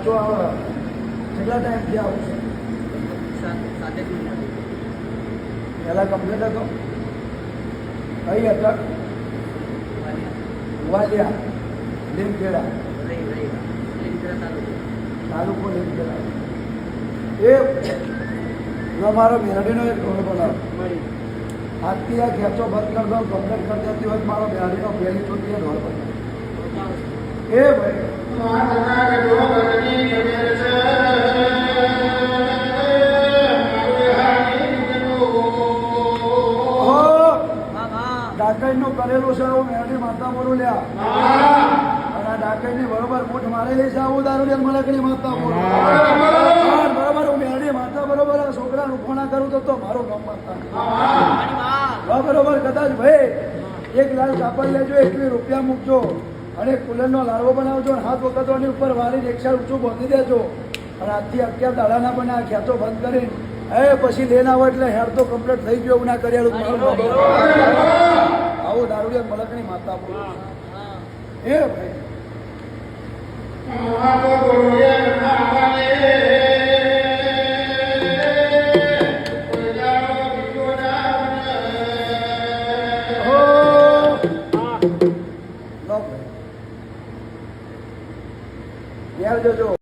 ખેંચો આવે કેટલા ટાઈમથી આવું છે? 7 મહિના પહેલાં કમ્પ્લીટ હતો કઈ અટક વાલિયા લીમખેડા તાલુકો લીમખેડા એ મારો મેરડીનો એક ઢોળ બનાવો આજથી આ ખેંચો બંધ કરી દો કમ્પ્લીટ કરી દેતી હોય મારો મેરડીનો પહેલી ચોથી ઢોળ બનાવો એ ભાઈ ડાકઈનું કરેલું છે હું મેરડી માતા બોલું લ્યા અને આ ડાકઈની બરોબર મૂઠ મારેલી છે આવું દારૂ મળકની માતા બોલું બરોબર હું મેરડી માતા બરોબર આ છોકરાનું ફોના કરું તો મારું નામ માતા બરોબર કદાચ ભાઈ એક લાલ કાપડ લેજો 21 રૂપિયા મૂકજો અને કુલરનો લાડવો બનાવજો અને હાથ વખતોની ઉપર વાળી એક સાઈડ ઊંચું બાંધી દેજો અને આજથી 11 દાડાના બને આ ખેંચો બંધ કરીને પછી લેન આવો એટલે હેર તો કમ્પ્લીટ થઈ ગયો એવું ના કર્યા આવું દારૂડિયા મલકની માતા બોલો એ ભાઈ યાર જોજો